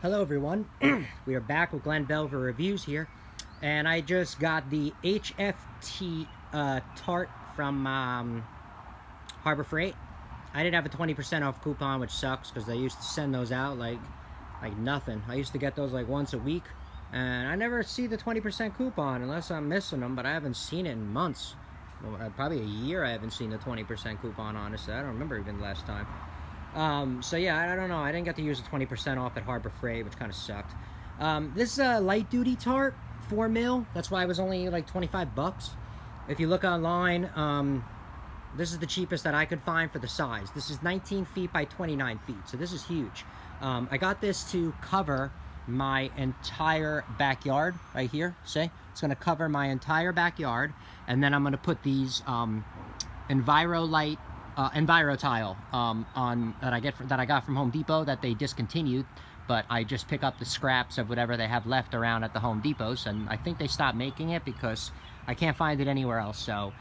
Hello everyone, we are back with Glenn Belver Reviews here, and I just got the HFT Tarp from Harbor Freight. I didn't have a 20% off coupon, which sucks because they used to send those out like nothing. I used to get those like once a week, and I never see the 20% coupon unless I'm missing them, but I haven't seen it in months. Well, probably a year I haven't seen the 20% coupon, honestly. I don't remember even the last time. So yeah, I don't know. I didn't get to use the 20% off at Harbor Freight, which kind of sucked. This is a light duty tarp, 4 mil. That's why it was only like 25 bucks. If you look online, this is the cheapest that I could find for the size. This is 19 feet by 29 feet, so this is huge. I got this to cover my entire backyard right here. See, it's going to cover my entire backyard, and then I'm going to put these Enviro tile on that I got from Home Depot that they discontinued, but I just pick up the scraps of whatever they have left around at the Home Depots, and I think they stopped making it because I can't find it anywhere else. So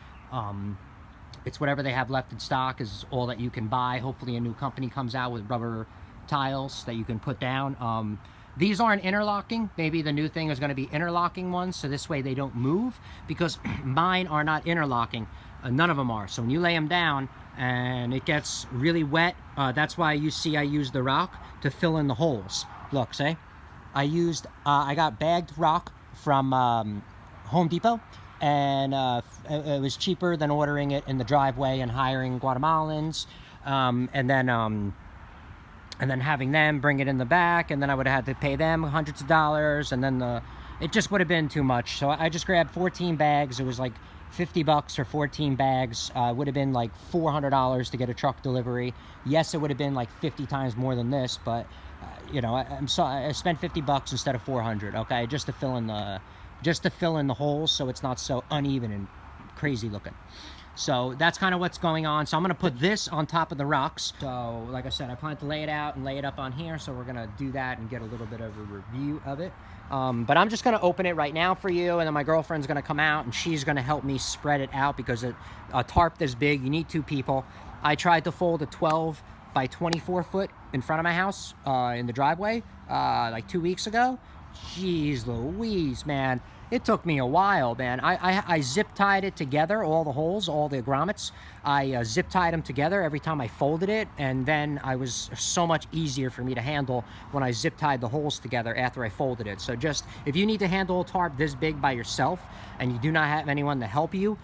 it's whatever they have left in stock is all that you can buy. Hopefully a new company comes out with rubber tiles that you can put down. These aren't interlocking. Maybe the new thing is going to be interlocking ones, so this way they don't move, because mine are not interlocking. None of them are. So when you lay them down and it gets really wet, that's why you see I use the rock to fill in the holes. Look, see? I got bagged rock from Home Depot, and it was cheaper than ordering it in the driveway and hiring Guatemalans, and then having them bring it in the back, and then I would have had to pay them hundreds of dollars, and then it just would have been too much. So I just grabbed 14 bags. It was like 50 bucks for 14 bags. It would have been like $400 to get a truck delivery. Yes, it would have been like 50 times more than this, but you know, I spent 50 bucks instead of 400. Okay, just to fill in the holes, so it's not so uneven and crazy looking. So that's kind of what's going on. So I'm going to put this on top of the rocks. So like I said, I plan to lay it out and lay it up on here. So we're going to do that and get a little bit of a review of it. But I'm just going to open it right now for you. And then my girlfriend's going to come out and she's going to help me spread it out, because a tarp this big, you need 2 people. I tried to fold a 12 by 24 foot in front of my house in the driveway like 2 weeks ago. Jeez Louise, man. It took me a while, man. I zip tied it together, all the holes, all the grommets. I zip tied them together every time I folded it, and then I was so much easier for me to handle when I zip tied the holes together after I folded it. So just, if you need to handle a tarp this big by yourself and you do not have anyone to help you,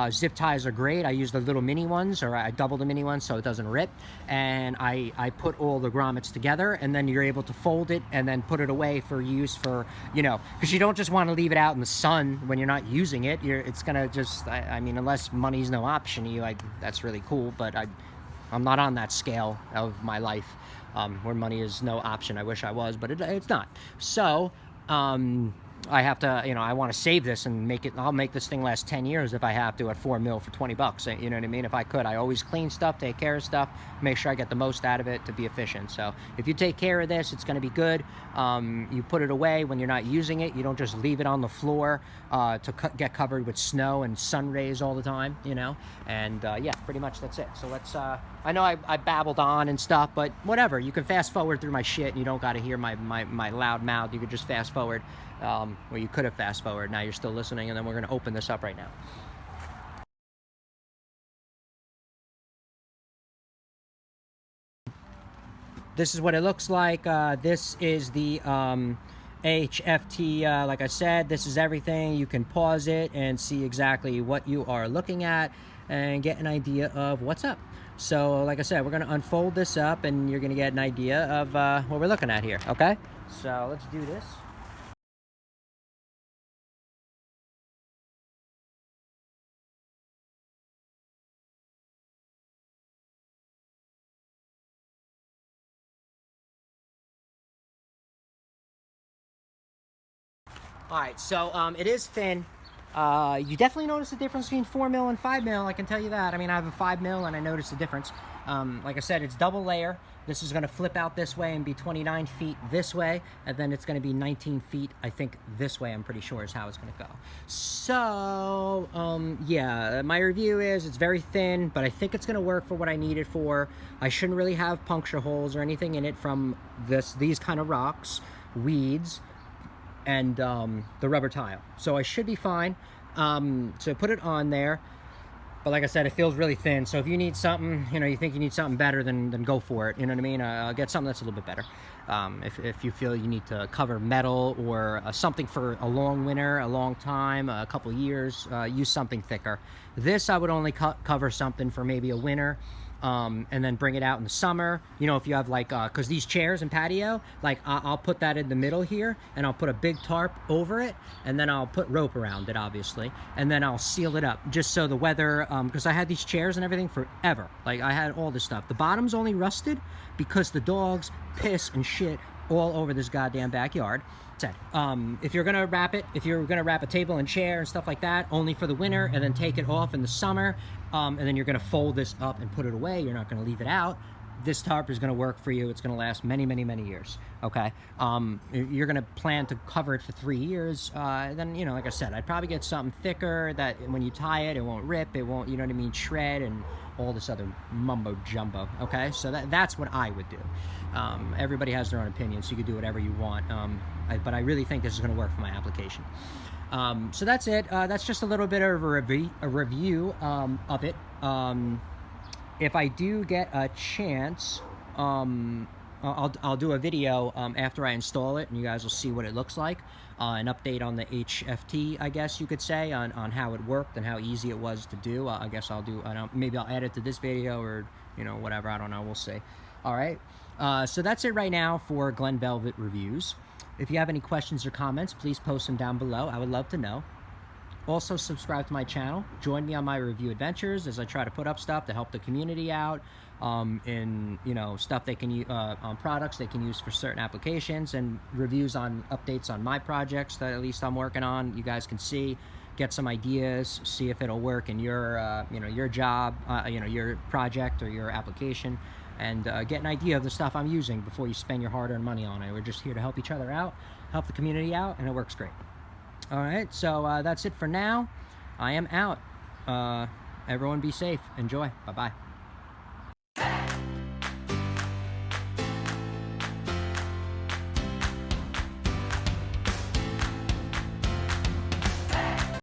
zip ties are great. I use the little mini ones, or I double the mini ones so it doesn't rip, and I put all the grommets together, and then you're able to fold it and then put it away for use for, you know, because you don't just want to leave it out in the sun when you're not using it. It's gonna just, I mean, unless money's no option to you, that's really cool, but I'm not on that scale of my life where money is no option. I wish I was, but it's not. So I have to, you know, I want to save this and make it. I'll make this thing last 10 years if I have to, at 4 mil for 20 bucks. You know what I mean? If I could, I always clean stuff, take care of stuff, make sure I get the most out of it to be efficient. So if you take care of this, it's going to be good. You put it away when you're not using it. You don't just leave it on the floor to get covered with snow and sun rays all the time, you know? And yeah, pretty much that's it. So let's, I know I babbled on and stuff, but whatever. You can fast forward through my shit, and you don't got to hear my loud mouth. You could just fast forward. Well, you could have fast forward. Now you're still listening, and then we're going to open this up right now. This is what it looks like. This is the HFT. Like I said, this is everything. You can pause it and see exactly what you are looking at and get an idea of what's up. So like I said, we're going to unfold this up, and you're going to get an idea of what we're looking at here. Okay, so let's do this. All right, so it is thin. You definitely notice the difference between 4 mil and 5 mil. I can tell you that. I mean, I have a 5 mil, and I noticed the difference. Like I said, it's double layer. This is going to flip out this way and be 29 feet this way, and then it's going to be 19 feet, I think, this way, I'm pretty sure is how it's going to go. So, yeah, my review is it's very thin, but I think it's going to work for what I need it for. I shouldn't really have puncture holes or anything in it from these kind of rocks, weeds, and the rubber tile. So I should be fine. So put it on there. But like I said, it feels really thin. So if you need something, you know, you think you need something better, then go for it. You know what I mean? Get something that's a little bit better. If you feel you need to cover metal or something for a long winter, a long time, a couple years, use something thicker. This I would only cover something for maybe a winter. And then bring it out in the summer. You know, if you have like, cause these chairs and patio, like I'll put that in the middle here, and I'll put a big tarp over it, and then I'll put rope around it, obviously, and then I'll seal it up just so the weather, cause I had these chairs and everything forever. Like I had all this stuff. The bottom's only rusted because the dogs piss and shit all over this goddamn backyard. If you're gonna wrap a table and chair and stuff like that, only for the winter, and then take it off in the summer, and then you're gonna fold this up and put it away. You're not gonna leave it out. This tarp is gonna work for you. It's gonna last many, many, many years. Okay. You're gonna plan to cover it for 3 years. Then, you know, like I said, I'd probably get something thicker that when you tie it, it won't rip. It won't, you know what I mean, shred and all this other mumbo jumbo. Okay. So that's what I would do. Everybody has their own opinion, so you can do whatever you want. But I really think this is going to work for my application. So that's it. That's just a little bit of a review of it. If I do get a chance, I'll do a video after I install it, and you guys will see what it looks like. An update on the HFT, I guess you could say, on how it worked and how easy it was to do. I guess I'll do, maybe I'll add it to this video, or, you know, whatever. I don't know. We'll see. All right. So that's it right now for Glen Velvet reviews. If you have any questions or comments, please post them down below. I would love to know. Also, subscribe to my channel. Join me on my review adventures as I try to put up stuff to help the community out, in, you know, stuff they can use on products they can use for certain applications, and reviews on updates on my projects that at least I'm working on. You guys can see, get some ideas, see if it'll work in your, you know, your job, you know, your project or your application. And get an idea of the stuff I'm using before you spend your hard-earned money on it. We're just here to help each other out, help the community out, and it works great. All right, so that's it for now. I am out. Everyone be safe. Enjoy. Bye-bye.